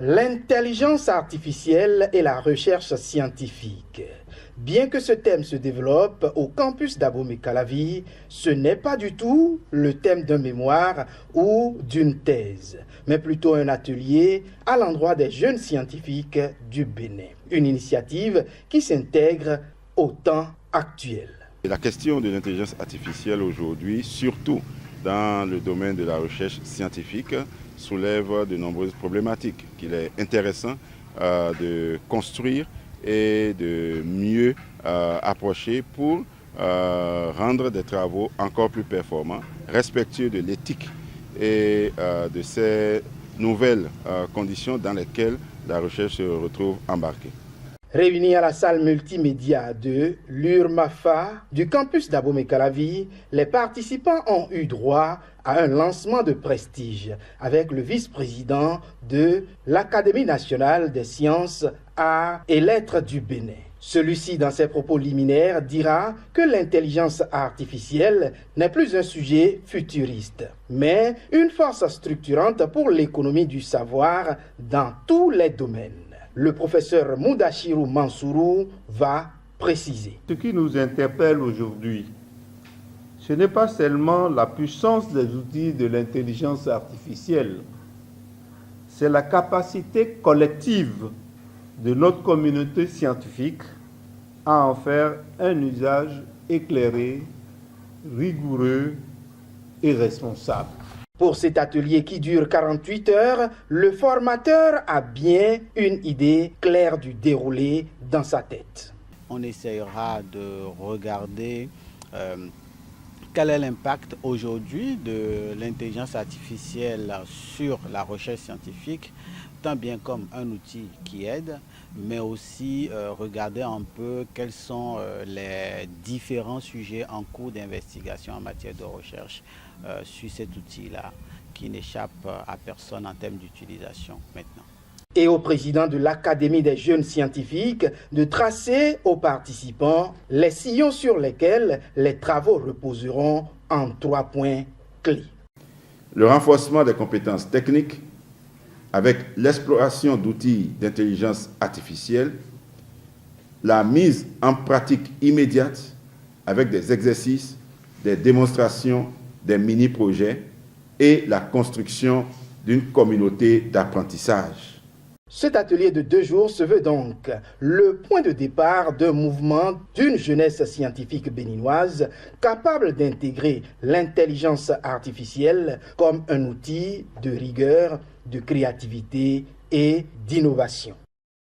L'intelligence artificielle et la recherche scientifique. Bien que ce thème se développe au campus d'Abomey-Calavi, ce n'est pas du tout le thème d'un mémoire ou d'une thèse, mais plutôt un atelier à l'endroit des jeunes scientifiques du Bénin. Une initiative qui s'intègre au temps actuel. La question de l'intelligence artificielle aujourd'hui, surtout dans le domaine de la recherche scientifique, soulève de nombreuses problématiques qu'il est intéressant de construire et de mieux approcher pour rendre des travaux encore plus performants, respectueux de l'éthique et de ces nouvelles conditions dans lesquelles la recherche se retrouve embarquée. Réunis à la salle multimédia de l'URMAFA du campus d'Abomey-Calavi, les participants ont eu droit à un lancement de prestige avec le vice-président de l'Académie nationale des sciences, arts et lettres du Bénin. Celui-ci, dans ses propos liminaires, dira que l'intelligence artificielle n'est plus un sujet futuriste, mais une force structurante pour l'économie du savoir dans tous les domaines. Le professeur Moudachirou Mansourou va préciser. Ce qui nous interpelle aujourd'hui, ce n'est pas seulement la puissance des outils de l'intelligence artificielle, c'est la capacité collective de notre communauté scientifique à en faire un usage éclairé, rigoureux et responsable. Pour cet atelier qui dure 48 heures, le formateur a bien une idée claire du déroulé dans sa tête. On essayera de regarder quel est l'impact aujourd'hui de l'intelligence artificielle sur la recherche scientifique, tant bien comme un outil qui aide, mais aussi regarder un peu quels sont les différents sujets en cours d'investigation en matière de recherche sur cet outil-là, qui n'échappe à personne en termes d'utilisation maintenant. Et au président de l'Académie des jeunes scientifiques de tracer aux participants les sillons sur lesquels les travaux reposeront en 3 points clés. Le renforcement des compétences techniques avec l'exploration d'outils d'intelligence artificielle, la mise en pratique immédiate avec des exercices, des démonstrations, des mini-projets et la construction d'une communauté d'apprentissage. Cet atelier de 2 jours se veut donc le point de départ d'un mouvement d'une jeunesse scientifique béninoise capable d'intégrer l'intelligence artificielle comme un outil de rigueur, de créativité et d'innovation.